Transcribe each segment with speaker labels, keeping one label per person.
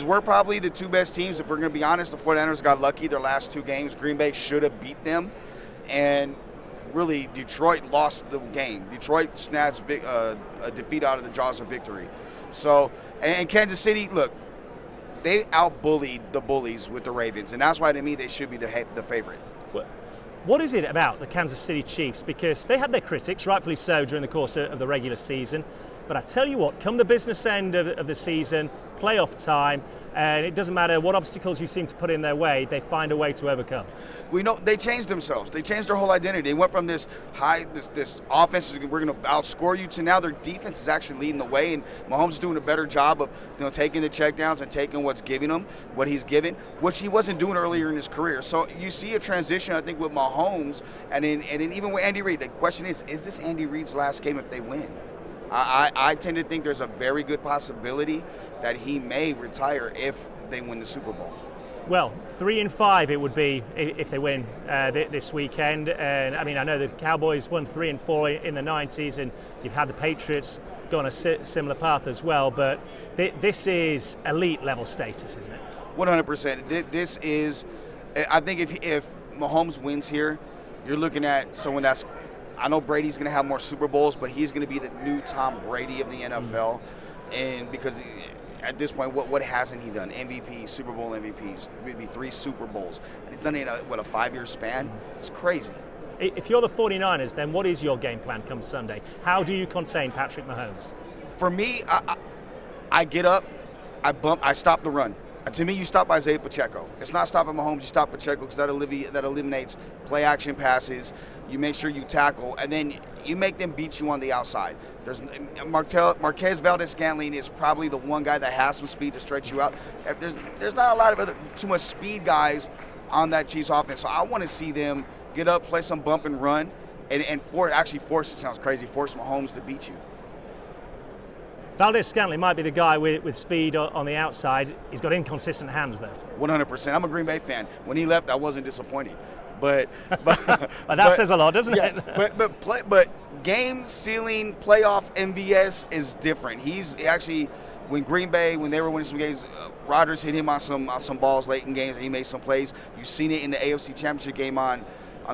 Speaker 1: We're probably the two best teams. If we're going to be honest, the 49ers got lucky their last two games. Green Bay should have beat them. And really, Detroit lost the game. Detroit snatched a defeat out of the jaws of victory. So, and Kansas City, look, they out-bullied the bullies with the Ravens. And that's why, to me, they should be the favorite.
Speaker 2: What is it about the Kansas City Chiefs? Because they had their critics, rightfully so, during the course of the regular season. But I tell you what, come the business end of the season, playoff time, and it doesn't matter what obstacles you seem to put in their way, they find a way to overcome.
Speaker 1: We know they changed themselves. They changed their whole identity. They went from this offense, we're going to outscore you, to now their defense is actually leading the way, and Mahomes is doing a better job of taking the checkdowns and taking what's giving him, what he's given, which he wasn't doing earlier in his career. So you see a transition, I think, with Mahomes, and then even with Andy Reid. The question is this Andy Reid's last game if they win? I tend to think there's a very good possibility that he may retire if they win the Super Bowl.
Speaker 2: Well, 3-5 it would be if they win this weekend. And I mean, I know the Cowboys won 3-4 in the 90s, and you've had the Patriots go on a similar path as well. But this is elite level status, isn't it?
Speaker 1: 100%. This is, I think, if Mahomes wins here, you're looking at someone that's. I know Brady's going to have more Super Bowls, but he's going to be the new Tom Brady of the NFL. And because at this point, what hasn't he done? MVP, Super Bowl MVPs, maybe 3 Super Bowls. And he's done it in a 5-year span? It's crazy.
Speaker 2: If you're the 49ers, then what is your game plan come Sunday? How do you contain Patrick Mahomes?
Speaker 1: For me, I get up, I stop the run. To me, you stop Isaiah Pacheco. It's not stopping Mahomes, you stop Pacheco, because that eliminates play action passes. You make sure you tackle, and then you make them beat you on the outside. There's Marquez Valdez-Scantling is probably the one guy that has some speed to stretch you out. There's not a lot of too much speed guys on that Chiefs offense, so I want to see them get up, play some bump and run, and force, it sounds crazy, force Mahomes to beat you.
Speaker 2: Valdez-Scantling might be the guy with speed on the outside. He's got inconsistent hands, though.
Speaker 1: 100%. I'm a Green Bay fan. When he left, I wasn't disappointed. But
Speaker 2: says a lot, doesn't it?
Speaker 1: But game-sealing playoff MVS is different. He's actually, when Green Bay, when they were winning some games, Rodgers hit him on some balls late in games, and he made some plays. You've seen it in the AFC Championship game on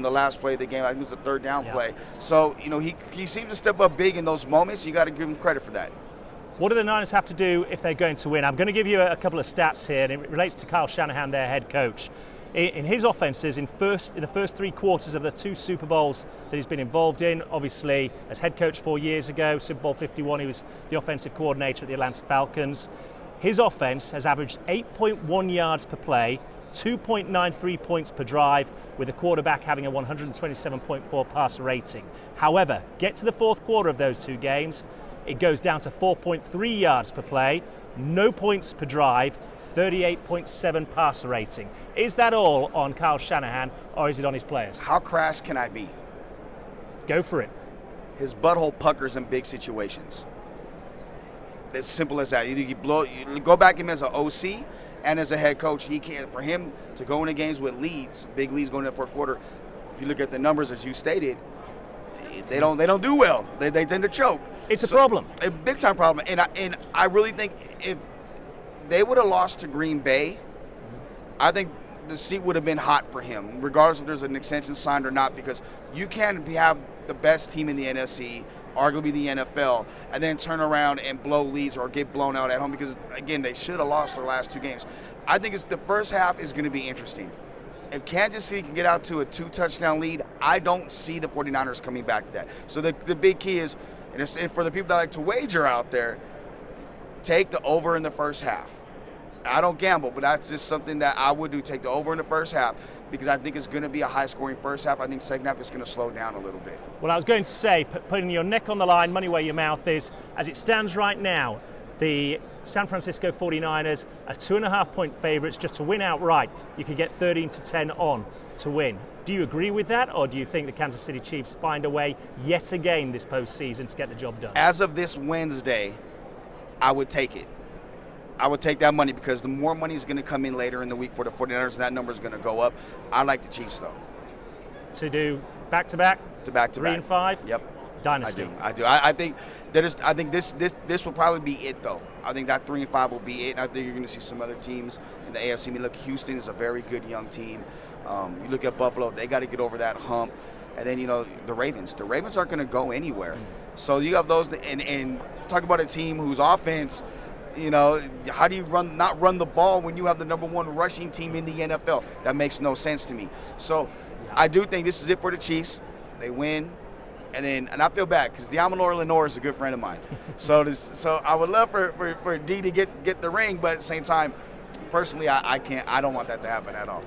Speaker 1: the last play of the game. I think it was a third down play. So, he seems to step up big in those moments. You got to give him credit for that.
Speaker 2: What do the Niners have to do if they're going to win? I'm going to give you a couple of stats here, and it relates to Kyle Shanahan, their head coach. In his offenses, in the first 3 quarters of the 2 Super Bowls that he's been involved in, obviously as head coach 4 years ago, Super Bowl 51, he was the offensive coordinator at the Atlanta Falcons. His offense has averaged 8.1 yards per play, 2.93 points per drive, with the quarterback having a 127.4 passer rating. However, get to the fourth quarter of those 2 games, it goes down to 4.3 yards per play, no points per drive, 38.7 passer rating. Is that all on Kyle Shanahan, or is it on his players?
Speaker 1: How crass can I be?
Speaker 2: Go for it.
Speaker 1: His butthole puckers in big situations. As simple as that. You go back him as an OC and as a head coach. For him to go into games with leads, big leads going into the fourth quarter. If you look at the numbers as you stated, they don't do well. They tend to choke.
Speaker 2: It's a problem.
Speaker 1: A big time problem. And I really think if they would have lost to Green Bay, I think the seat would have been hot for him, regardless if there's an extension signed or not, because you can't have the best team in the NFC, arguably the NFL, and then turn around and blow leads or get blown out at home, because, again, they should have lost their last 2 games. I think the first half is going to be interesting. If Kansas City can get out to a 2-touchdown lead, I don't see the 49ers coming back to that. So the big key is, and for the people that like to wager out there, take the over in the first half. I don't gamble, but that's just something that I would do. Take the over in the first half, because I think it's going to be a high-scoring first half. I think second half is going to slow down a little bit.
Speaker 2: Well, I was going to say, putting your neck on the line, money where your mouth is, as it stands right now, the San Francisco 49ers are 2.5-point favorites just to win outright. You could get 13-10 on to win. Do you agree with that, or do you think the Kansas City Chiefs find a way yet again this postseason to get the job done?
Speaker 1: As of this Wednesday, I would take it. I would take that money, because the more money is going to come in later in the week for the 49ers, and that number is going to go up. I like the Chiefs, though.
Speaker 2: To do back-to-back?
Speaker 1: To back-to-back.
Speaker 2: 3-5?
Speaker 1: Yep.
Speaker 2: Dynasty.
Speaker 1: I do. I think this will probably be it, though. I think that 3-5 will be it. And I think you're going to see some other teams in the AFC. I mean, look, Houston is a very good young team. You look at Buffalo; they got to get over that hump. And then the Ravens. The Ravens aren't going to go anywhere. So you have those, and talk about a team whose offense. How do you not run the ball when you have the #1 rushing team in the NFL? That makes no sense to me. So I do think this is it for the Chiefs. They win, and I feel bad because Diamond Lenore is a good friend of mine. So I would love for D to get the ring, but at the same time, personally, I don't want that to happen at all.